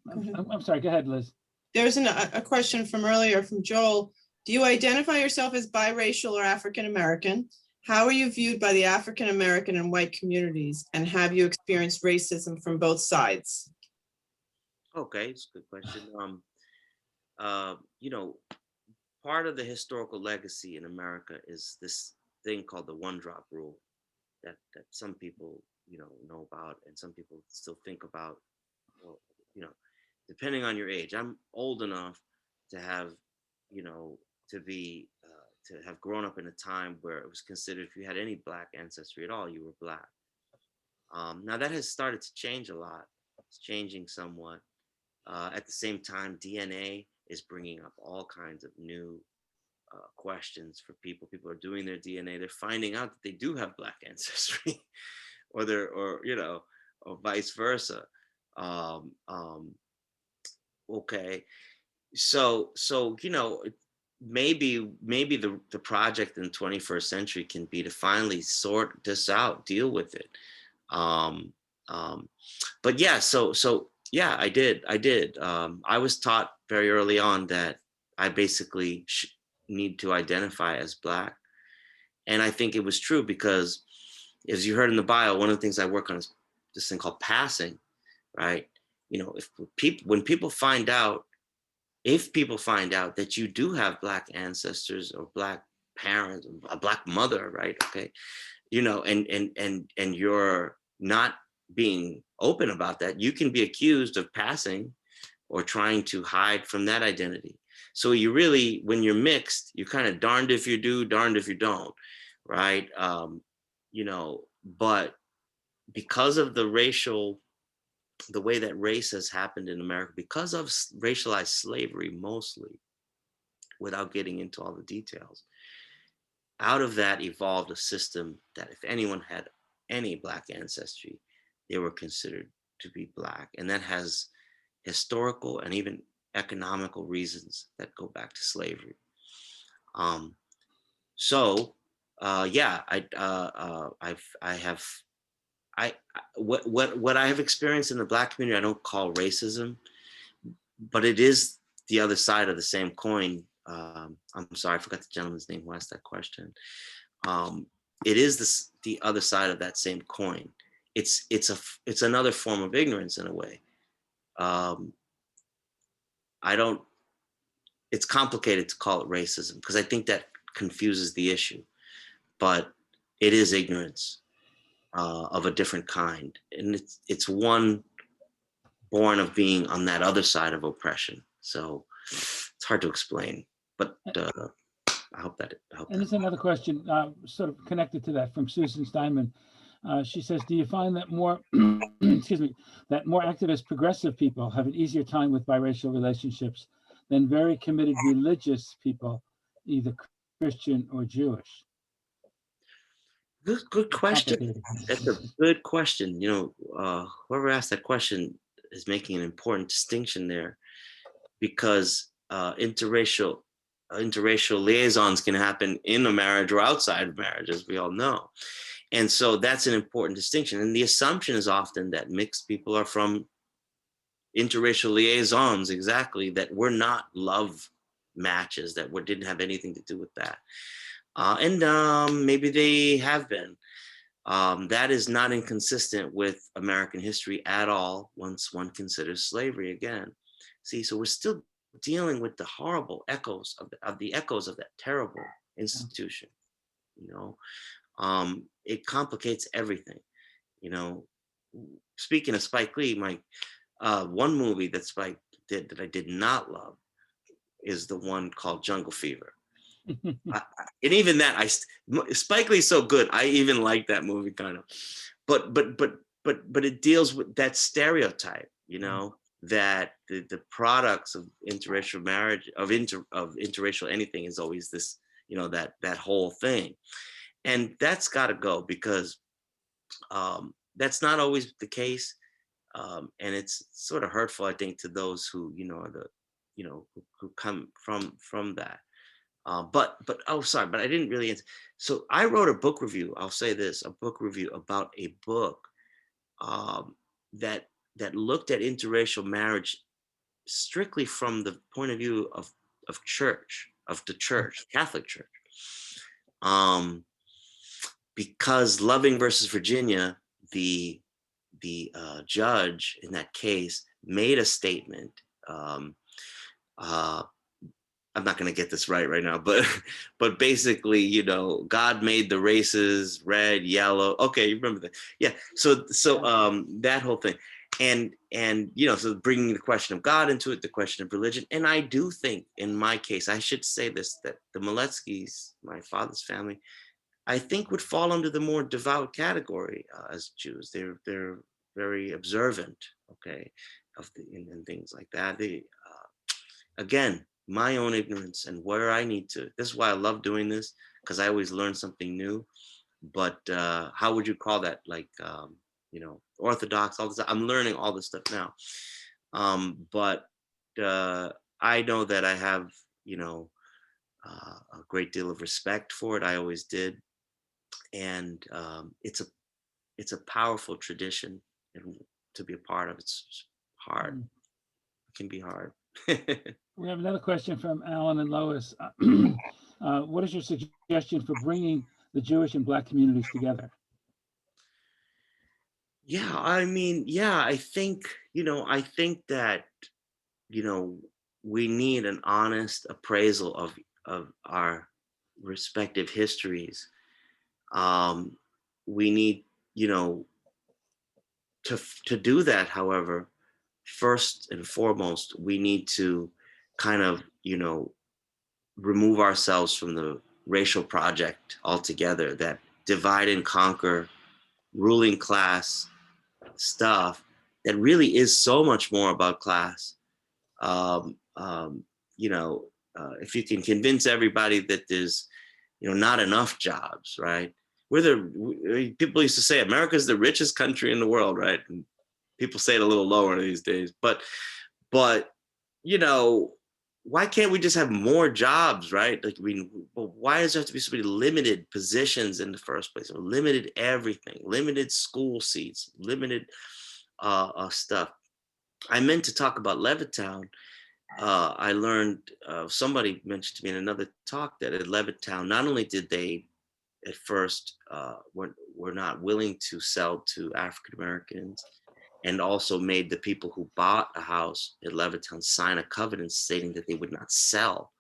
I'm sorry, go ahead, Liz. There's a question from earlier from Joel. Do you identify yourself as biracial or African American? How are you viewed by the African American and white communities? And have you experienced racism from both sides? Okay, it's a good question. Part of the historical legacy in America is this thing called the one-drop rule, that some people, know about, and some people still think about. Well, depending on your age. I'm old enough to have, to have grown up in a time where it was considered, if you had any Black ancestry at all, you were Black. Now that has started to change a lot. It's changing somewhat. At the same time, DNA is bringing up all kinds of new questions for people. People are doing their DNA. They're finding out that they do have Black ancestry, or vice versa. Okay, so maybe the project in the 21st century can be to finally sort this out, deal with it. But yeah, so yeah, I did. I was taught very early on that I basically need to identify as Black. And I think it was true because, as you heard in the bio, one of the things I work on is this thing called passing, right? When people find out that you do have Black ancestors or Black parents, a Black mother, right? Okay. And you're not being open about that, you can be accused of passing or trying to hide from that identity. So you really, when you're mixed, you're kind of darned if you do, darned if you don't, right? But because of the way that race has happened in America, because of racialized slavery mostly, without getting into all the details, out of that evolved a system that if anyone had any Black ancestry, they were considered to be Black. And that has historical and even economical reasons that go back to slavery. What I have experienced in the Black community, I don't call racism, but it is the other side of the same coin. I'm sorry, I forgot the gentleman's name who asked that question. It is the other side of that same coin. It's another form of ignorance in a way. It's complicated to call it racism because I think that confuses the issue, but it is ignorance of a different kind. And it's one born of being on that other side of oppression. So it's hard to explain, but I hope that And there's another question sort of connected to that from Susan Steinman. She says, do you find that more, excuse me, that more activist progressive people have an easier time with biracial relationships than very committed religious people, either Christian or Jewish? Good question. Complicated. That's a good question. Whoever asked that question is making an important distinction there, because interracial liaisons can happen in a marriage or outside of marriage, as we all know. And so that's an important distinction. And the assumption is often that mixed people are from interracial liaisons, exactly, that were not love matches, that didn't have anything to do with that. And maybe they have been. That is not inconsistent with American history at all, once one considers slavery again. See, so we're still dealing with the horrible echoes of the echoes of that terrible institution. It complicates everything. Speaking of Spike Lee, one movie that Spike did that I did not love is the one called Jungle Fever. And even that, Spike Lee's so good, I even like that movie kind of. But it deals with that stereotype, that the products of interracial marriage, of interracial anything, is always this, that whole thing. And that's got to go, because that's not always the case. And it's sort of hurtful, I think, to those who, are who come from that. But I didn't really answer. So I wrote a book review. I'll say this, a book review about a book that looked at interracial marriage strictly from the point of view of the church, Catholic Church. Because Loving versus Virginia, the judge in that case made a statement. I'm not going to get this right now, but basically, God made the races red, yellow. Okay, you remember that? Yeah. So that whole thing, and so bringing the question of God into it, the question of religion, and I do think, in my case, I should say this, that the Miletskys, my father's family, I think would fall under the more devout category as Jews. They're very observant, okay, and things like that. They again, my own ignorance and where I need to. This is why I love doing this, because I always learn something new. But how would you call that? Like, Orthodox, all this. I'm learning all this stuff now. But I know that I have, a great deal of respect for it. I always did. And it's a powerful tradition, and to be a part of it's hard. It can be hard. We have another question from Alan and Lois. What is your suggestion for bringing the Jewish and Black communities together? Yeah, I think that, we need an honest appraisal of our respective histories. We need, to do that, however, first and foremost, we need to kind of, remove ourselves from the racial project altogether, that divide and conquer, ruling class stuff that really is so much more about class. If you can convince everybody that there's, not enough jobs, right? People used to say America's the richest country in the world, right? And people say it a little lower these days, but why can't we just have more jobs, right? Like, why does there have to be so many limited positions in the first place, or limited everything, limited school seats, limited stuff? I meant to talk about Levittown. I learned, somebody mentioned to me in another talk, that at Levittown, not only did they at first were not willing to sell to African Americans, and also made the people who bought a house at Levittown sign a covenant stating that they would not sell.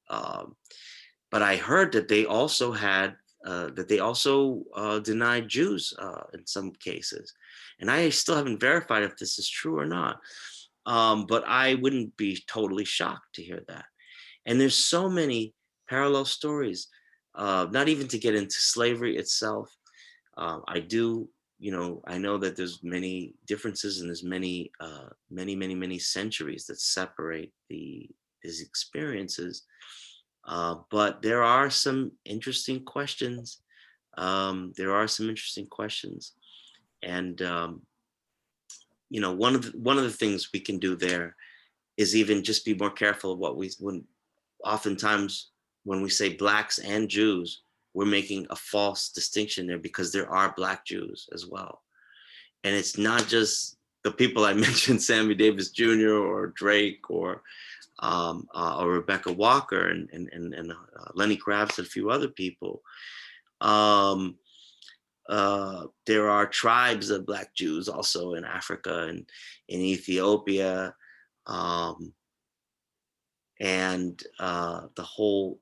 But I heard that they also denied Jews in some cases. And I still haven't verified if this is true or not. But I wouldn't be totally shocked to hear that. And there's so many parallel stories, not even to get into slavery itself. I do, I know that there's many differences and there's many, many centuries that separate these experiences. But there are some interesting questions. And one of the things we can do there is even just be more careful of what oftentimes when we say blacks and Jews, we're making a false distinction there, because there are Black Jews as well. And it's not just the people I mentioned, Sammy Davis Jr. or Drake or Rebecca Walker and Lenny Kravitz and a few other people. There are tribes of Black Jews also in Africa and in Ethiopia. And the whole,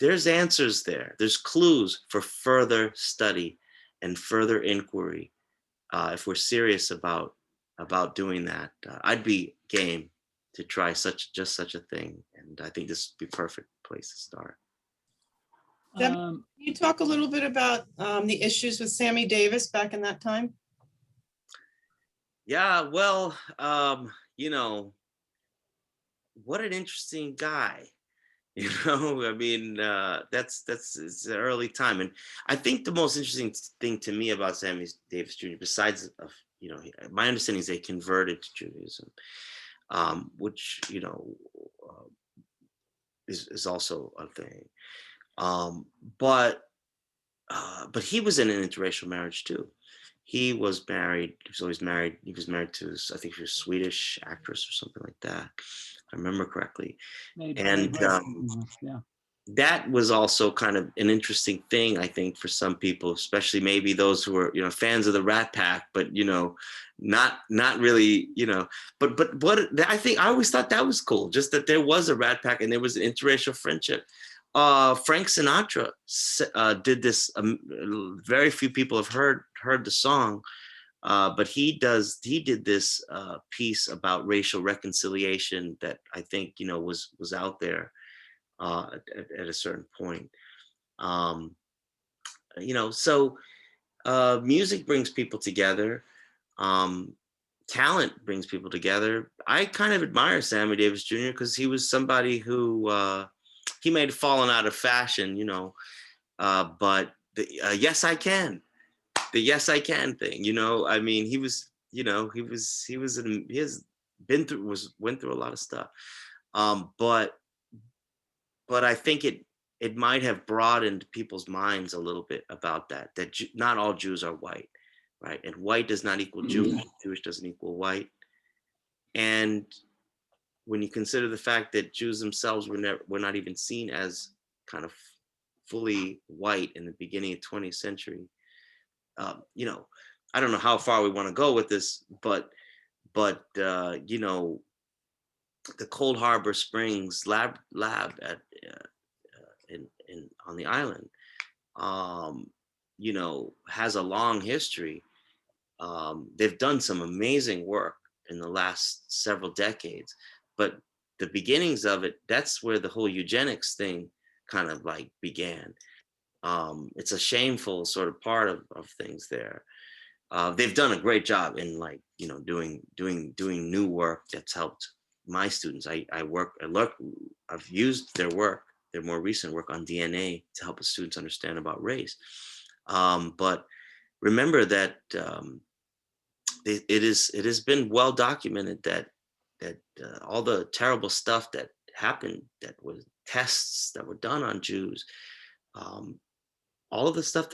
there's answers there. There's clues for further study and further inquiry if we're serious about doing that. I'd be game to try just such a thing, and I think this would be a perfect place to start. Can you talk a little bit about the issues with Sammy Davis back in that time? Yeah, well, what an interesting guy. I mean, that's it's an early time. And I think the most interesting thing to me about Sammy Davis Jr., besides of, my understanding is they converted to Judaism, which, is also a thing. But he was in an interracial marriage too. He was married. He was always married. He was married to, I think she was a Swedish actress or something like that, if I remember correctly. And yeah, that was also kind of an interesting thing, I think, for some people, especially maybe those who are, fans of the Rat Pack, but not really, But what I always thought that was cool, just that there was a Rat Pack and there was an interracial friendship. Frank Sinatra did this. Very few people have heard the song, but he did this piece about racial reconciliation that I think was out there at a certain point. So music brings people together. Talent brings people together. I kind of admire Sammy Davis Jr. because he was somebody who he may have fallen out of fashion, but the yes I can, the yes I can thing, I mean, he went through a lot of stuff, but I think it might have broadened people's minds a little bit about that not all Jews are white, right? And white does not equal Jewish. Jewish doesn't equal white. And when you consider the fact that Jews themselves were not even seen as kind of fully white in the beginning of 20th century, I don't know how far we want to go with this, but the Cold Harbor Springs lab at on the island, has a long history. They've done some amazing work in the last several decades, but the beginnings of it, that's where the whole eugenics thing kind of like began. It's a shameful sort of part of things there. They've done a great job in doing new work that's helped my students. I've used their work, their more recent work on DNA to help the students understand about race. But remember that it has been well documented that all the terrible stuff that happened, that was tests that were done on Jews, a lot of the stuff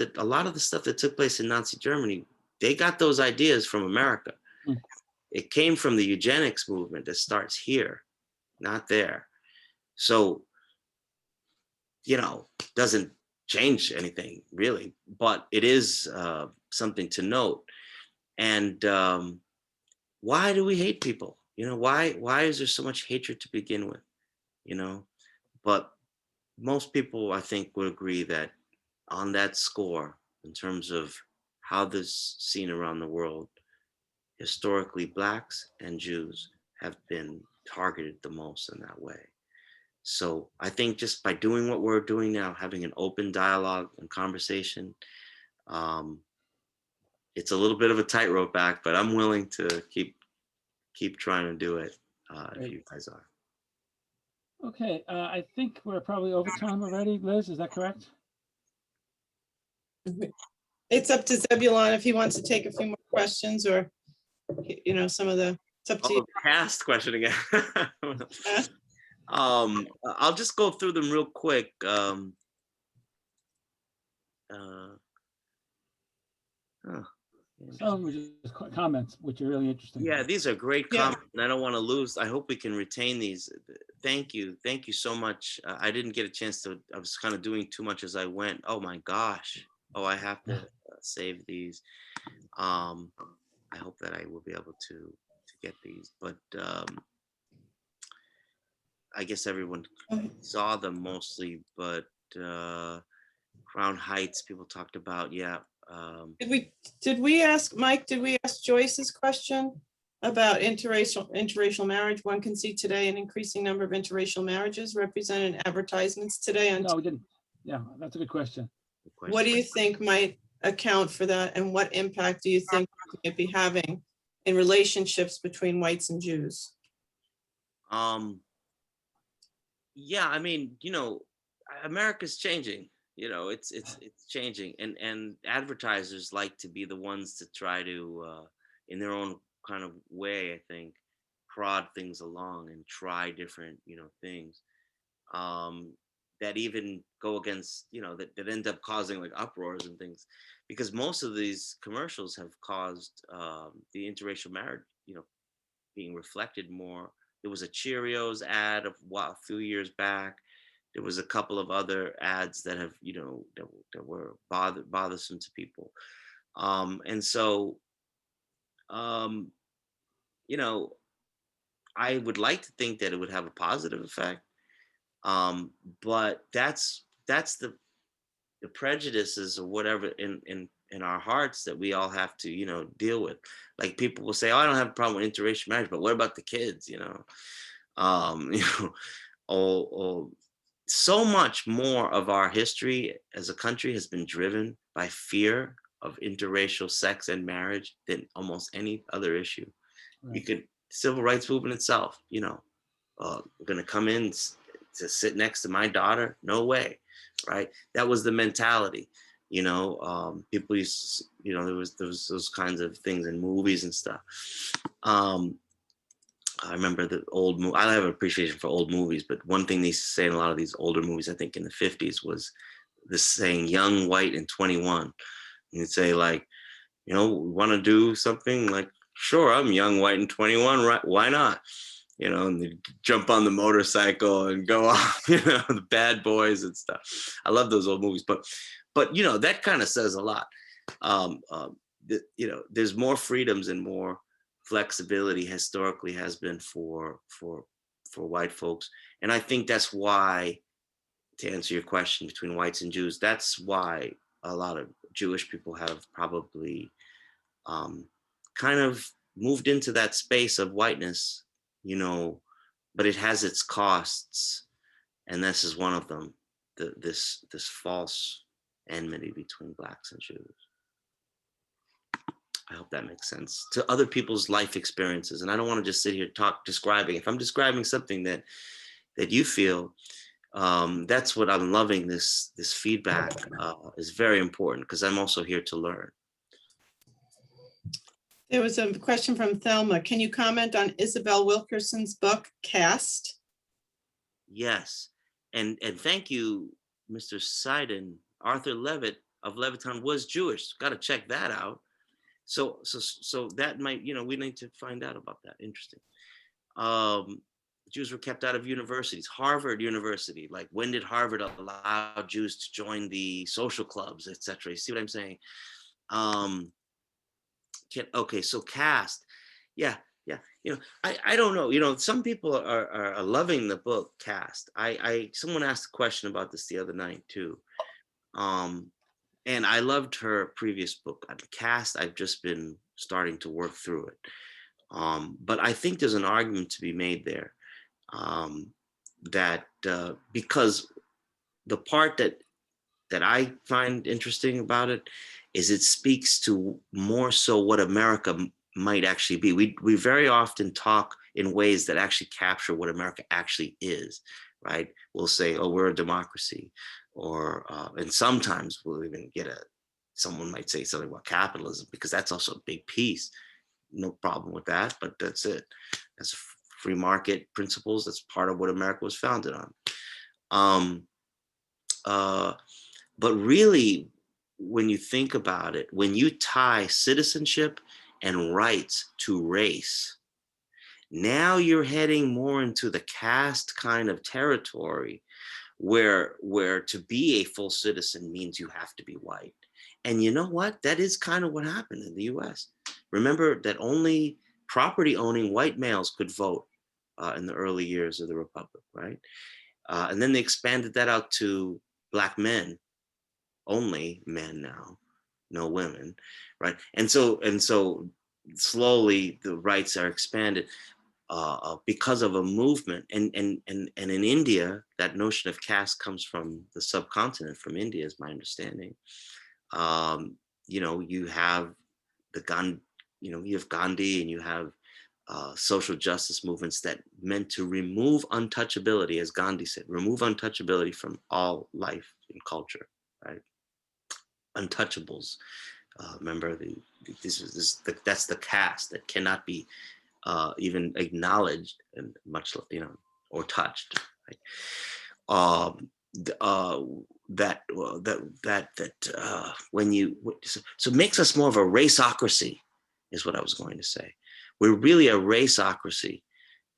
that took place in Nazi Germany, they got those ideas from America. It came from the eugenics movement that starts here, not there. So, doesn't change anything really, but it is something to note. And why do we hate people? Why is there so much hatred to begin with? But most people, I think, would agree that on that score, in terms of how this is seen around the world, historically, Blacks and Jews have been targeted the most in that way. So I think just by doing what we're doing now, having an open dialogue and conversation, it's a little bit of a tightrope act, but I'm willing to keep trying to do it if you guys are. Okay, I think we're probably over time already. Liz, is that correct? It's up to Zebulon if he wants to take a few more questions, or, some of the, it's up to Oh, you. past question again. I'll just go through them real quick. Some were just comments, which are really interesting. Yeah, these are great Yeah. comments, and I don't want to lose. I hope we can retain these. Thank you so much. I didn't get a chance to. I was kind of doing too much as I went. Oh my gosh. Oh, I have to save these. I hope that I will be able to get these, but I guess everyone saw them mostly. But Crown Heights, people talked about. Yeah. Did we ask, Mike, did we ask Joyce's question about interracial marriage? One can see today an increasing number of interracial marriages represented in advertisements today. No, we didn't. Yeah, that's a good question. What do you think might account for that, and what impact do you think it might be having in relationships between whites and Jews? Yeah, I mean, America's changing. It's changing, and advertisers like to be the ones to try to, in their own kind of way, I think, prod things along and try different, things that even go against, that end up causing like uproars and things, because most of these commercials have caused the interracial marriage, being reflected more. There was a Cheerios ad a few years back. There was a couple of other ads that have, that were bothersome to people. And so, I would like to think that it would have a positive effect. But that's the prejudices or whatever in our hearts that we all have to, deal with. Like people will say, oh, I don't have a problem with interracial marriage, but what about the kids, so much more of our history as a country has been driven by fear of interracial sex and marriage than almost any other issue. Right. Civil rights movement itself, we're going to come in to sit next to my daughter? No way, right? That was the mentality, people used to, there was those kinds of things in movies and stuff. I remember the old movie. I have an appreciation for old movies, but one thing they used to say in a lot of these older movies, I think in the 50s, was this saying, young, white, and 21. And you'd say like, we want to do something, like, sure, I'm young, white, and 21, right? Why not? And they jump on the motorcycle and go off, the bad boys and stuff. I love those old movies, but that kind of says a lot. There's more freedoms and more flexibility historically has been for white folks. And I think that's why, to answer your question, between whites and Jews, that's why a lot of Jewish people have probably kind of moved into that space of whiteness, but it has its costs. And this is one of them, this false enmity between Blacks and Jews. I hope that makes sense to other people's life experiences. And I don't want to just sit here describing. If I'm describing something that you feel, that's what I'm loving. This feedback is very important, because I'm also here to learn. There was a question from Thelma. Can you comment on Isabel Wilkerson's book, Caste? Yes. And thank you, Mr. Seiden. Arthur Levitt of Levittown was Jewish. Got to check that out. So that might, we need to find out about that. Interesting. Jews were kept out of universities. Harvard University, like, when did Harvard allow Jews to join the social clubs, etc.? You see what I'm saying? Okay, so caste. Yeah. I don't know. Some people are loving the book Caste. Someone asked a question about this the other night too. And I loved her previous book, Caste. I've just been starting to work through it. But I think there's an argument to be made there, because the part that I find interesting about it is it speaks to more so what America might actually be. We very often talk in ways that actually capture what America actually is, right? We'll say, oh, we're a democracy, or and sometimes we'll even get someone might say something about capitalism, because that's also a big piece. No problem with that, but that's it. That's free market principles. That's part of what America was founded on. But really, when you think about it, when you tie citizenship and rights to race, now you're heading more into the caste kind of territory where to be a full citizen means you have to be white. And you know what? That is kind of what happened in the US. Remember that only property owning white males could vote in the early years of the Republic, right? And then they expanded that out to Black men, only men now, no women, right? And so slowly the rights are expanded because of a movement. And in India, that notion of caste comes from the subcontinent, from India, is my understanding. You know, you have you have Gandhi, and you have social justice movements that meant to remove untouchability, as Gandhi said, remove untouchability from all life and culture, right? Untouchables. Remember, that's the caste that cannot be even acknowledged, and much, or touched, right? When you, so it makes us more of a raceocracy, is what I was going to say. We're really a raceocracy,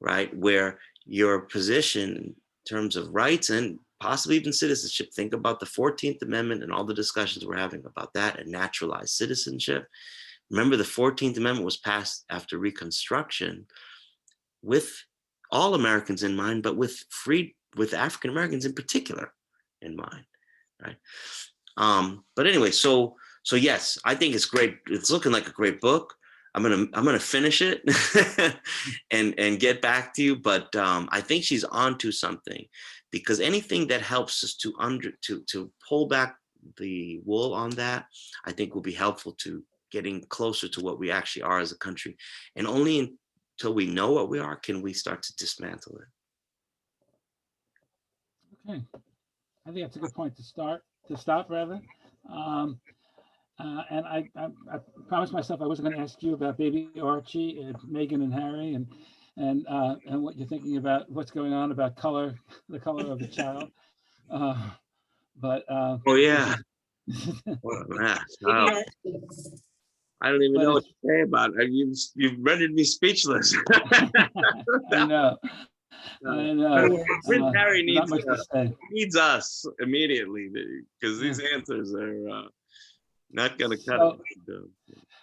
right? Where your position in terms of rights and possibly even citizenship, think about the 14th Amendment and all the discussions we're having about that and naturalized citizenship. Remember, the 14th Amendment was passed after Reconstruction with all Americans in mind, but with African Americans in particular in mind, right? But anyway, so yes, I think it's great. It's looking like a great book. I'm gonna finish it and get back to you. But I think she's onto something, because anything that helps us to pull back the wool on that, I think will be helpful to getting closer to what we actually are as a country. And only until we know what we are can we start to dismantle it. Okay, I think that's a good point to stop rather. And I promised myself I wasn't going to ask you about baby Archie and Meghan and Harry and what you're thinking about what's going on about the color of the child. But oh yeah. What a mess. Oh, I don't even know what to say about it. You've rendered me speechless. I know. I know. Prince Harry needs us immediately, because these answers are not going to cut it.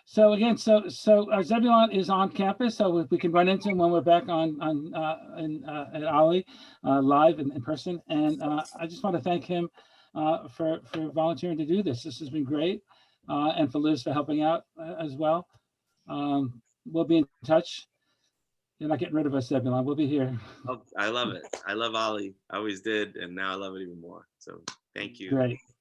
So again, Zebulon is on campus, so we can run into him when we're back at OLLI live in person. And I just want to thank him for volunteering to do this. This has been great, and for Liz for helping out as well. We'll be in touch. You're not getting rid of us, Zebulon. We'll be here. Oh, I love it. I love OLLI. I always did, and now I love it even more. So thank you. Great.